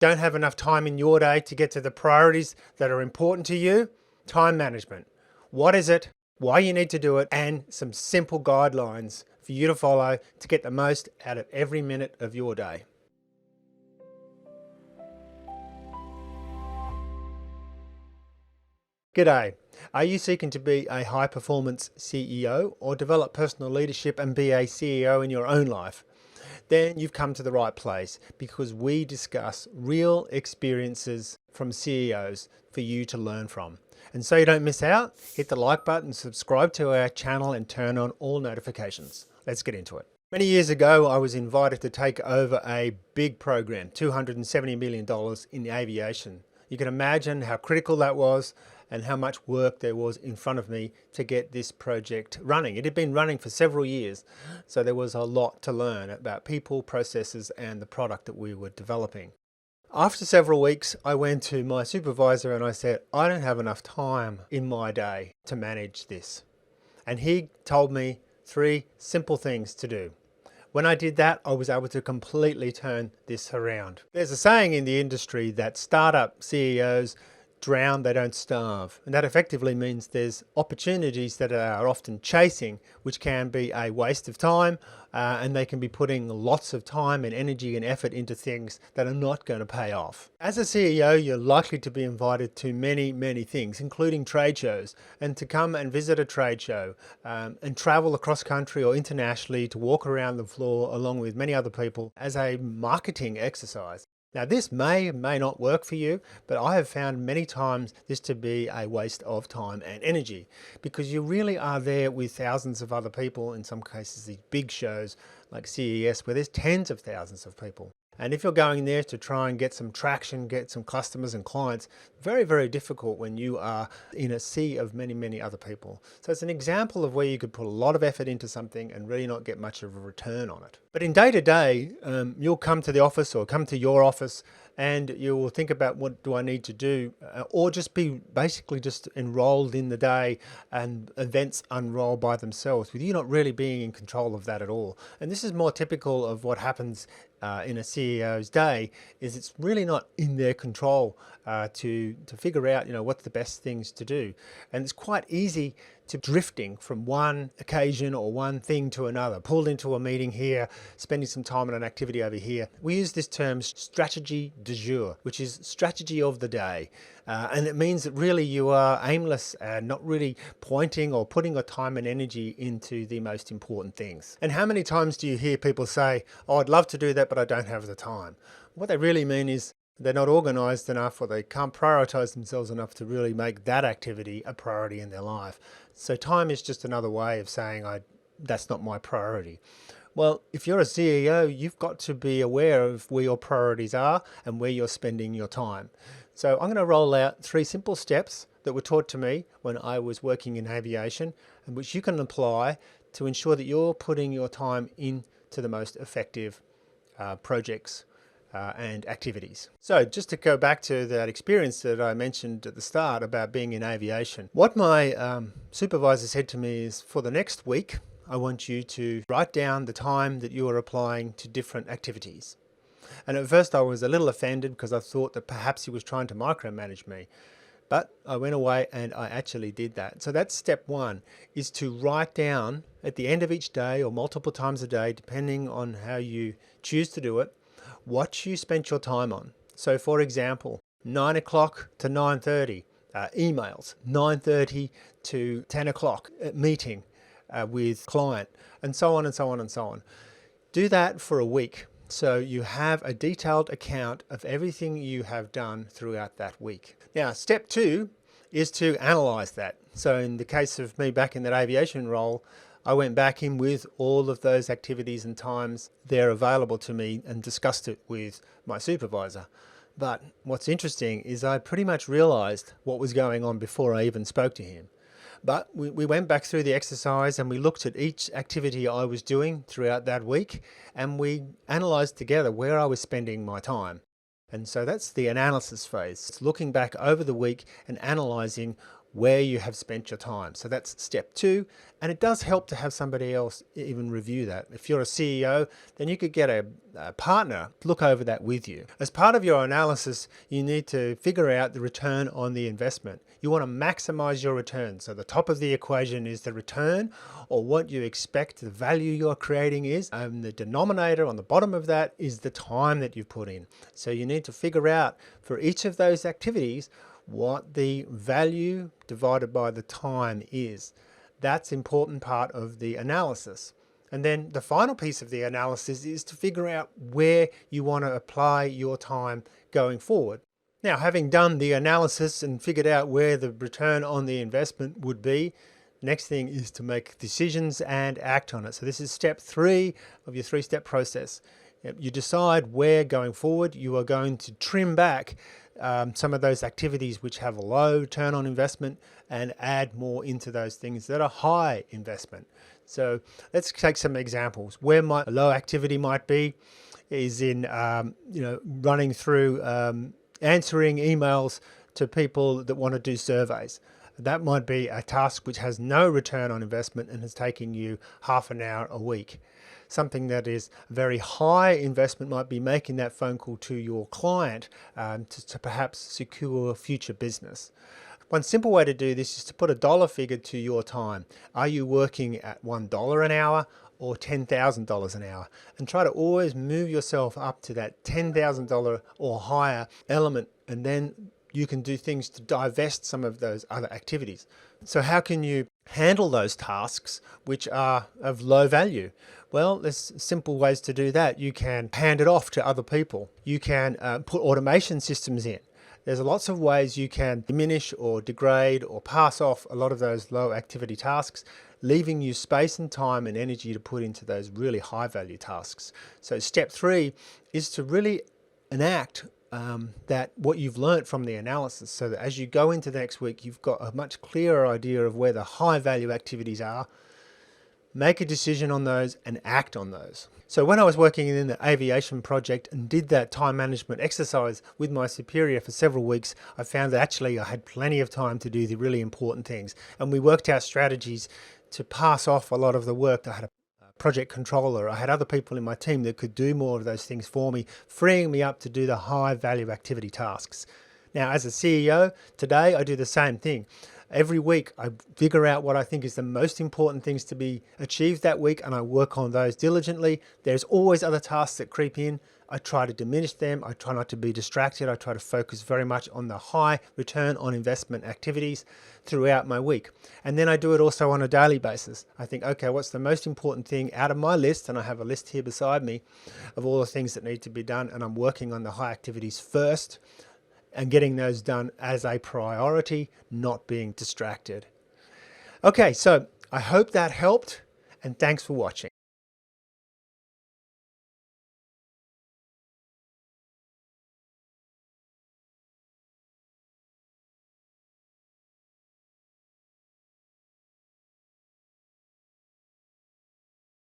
Don't have enough time in your day to get to the priorities that are important to you? Time management. What is it? Why you need to do it? And some simple guidelines for you to follow to get the most out of every minute of your day. G'day. Are you seeking to be a high-performance CEO or develop personal leadership and be a CEO in your own life? Then you've come to the right place, because we discuss real experiences from CEOs for you to learn from. And so you don't miss out, hit the like button, subscribe to our channel and turn on all notifications. Let's get into it. Many years ago, I was invited to take over a big program, $270 million in the aviation. You can imagine how critical that was and how much work there was in front of me to get this project running. It had been running for several years, so there was a lot to learn about people, processes, and the product that we were developing. After several weeks, I went to my supervisor and I said, I don't have enough time in my day to manage this. And he told me 3 simple things to do. When I did that, I was able to completely turn this around. There's a saying in the industry that startup CEOs drown, they don't starve. And that effectively means there's opportunities that are often chasing, which can be a waste of time, and they can be putting lots of time and energy and effort into things that are not going to pay off. As a CEO, you're likely to be invited to many, many things, including trade shows, and to come and visit a trade show and travel across country or internationally to walk around the floor along with many other people as a marketing exercise. Now, this may not work for you, but I have found many times this to be a waste of time and energy, because you really are there with thousands of other people, in some cases these big shows like CES where there's tens of thousands of people. And if you're going there to try and get some traction, get some customers and clients, very, very difficult when you are in a sea of many, many other people. So it's an example of where you could put a lot of effort into something and really not get much of a return on it. But in day to day, you'll come to the office or come to your office and you will think about, what do I need to do? Or just be basically just enrolled in the day, and events unroll by themselves with you not really being in control of that at all. And this is more typical of what happens in a CEO's day, is it's really not in their control to figure out, what's the best things to do. And it's quite easy to drifting from one occasion or one thing to another, pulled into a meeting here, spending some time on an activity over here. We use this term strategy du jour, which is strategy of the day. And it means that really you are aimless and not really pointing or putting your time and energy into the most important things. And how many times do you hear people say, oh, I'd love to do that, but I don't have the time? What they really mean is they're not organized enough, or they can't prioritize themselves enough to really make that activity a priority in their life. So time is just another way of saying, that's not my priority. Well, if you're a CEO, you've got to be aware of where your priorities are and where you're spending your time. So I'm going to roll out 3 simple steps that were taught to me when I was working in aviation, and which you can apply to ensure that you're putting your time into the most effective projects and activities. So just to go back to that experience that I mentioned at the start about being in aviation, what my supervisor said to me is, for the next week, I want you to write down the time that you are applying to different activities. And at first I was a little offended, because I thought that perhaps he was trying to micromanage me. But I went away and I actually did that. So that's step 1, is to write down at the end of each day, or multiple times a day, depending on how you choose to do it, what you spent your time on. So for example, 9 o'clock to 9:30, emails, 9:30 to 10 o'clock, meeting with client, and so on and so on and so on. Do that for a week, so you have a detailed account of everything you have done throughout that week. Now, step 2 is to analyze that. So in the case of me back in that aviation role, I went back in with all of those activities and times there available to me and discussed it with my supervisor. But what's interesting is I pretty much realized what was going on before I even spoke to him. But we went back through the exercise and we looked at each activity I was doing throughout that week, and we analyzed together where I was spending my time. And so that's the analysis phase. It's looking back over the week and analyzing where you have spent your time. So that's step 2. And it does help to have somebody else even review that. If you're a CEO, then you could get a partner to look over that with you. As part of your analysis, you need to figure out the return on the investment. You want to maximize your return. So the top of the equation is the return, or what you expect the value you're creating is. And the denominator on the bottom of that is the time that you've put in. So you need to figure out for each of those activities what the value divided by the time is. That's an important part of the analysis. And then the final piece of the analysis is to figure out where you want to apply your time going forward. Now, having done the analysis and figured out where the return on the investment would be, next thing is to make decisions and act on it. So this is step 3 of your 3-step process. You decide where going forward you are going to trim back some of those activities which have a low return on investment and add more into those things that are high investment. So let's take some examples. Where my low activity might be is in running through answering emails to people that want to do surveys. That might be a task which has no return on investment and is taking you half an hour a week. Something that is very high investment might be making that phone call to your client to perhaps secure future business. One simple way to do this is to put a dollar figure to your time. Are you working at $1 an hour or $10,000 an hour? And try to always move yourself up to that $10,000 or higher element, and then you can do things to divest some of those other activities. So how can you handle those tasks which are of low value? Well, there's simple ways to do that. You can hand it off to other people. You can put automation systems in. There's lots of ways you can diminish or degrade or pass off a lot of those low activity tasks, leaving you space and time and energy to put into those really high value tasks. So step 3 is to really enact that what you've learned from the analysis, so that as you go into the next week, you've got a much clearer idea of where the high value activities are. Make a decision on those and act on those. So when I was working in the aviation project and did that time management exercise with my superior for several weeks, I found that actually I had plenty of time to do the really important things. And we worked out strategies to pass off a lot of the work. I had a project controller. I had other people in my team that could do more of those things for me, freeing me up to do the high value activity tasks. Now, as a CEO, today I do the same thing. Every week I figure out what I think is the most important things to be achieved that week, and I work on those diligently. There's always other tasks that creep in. I try to diminish them. I try not to be distracted. I try to focus very much on the high return on investment activities throughout my week. And then I do it also on a daily basis. I think, okay, what's the most important thing out of my list? And I have a list here beside me of all the things that need to be done. And I'm working on the high activities first and getting those done as a priority, not being distracted. Okay, so I hope that helped, and thanks for watching.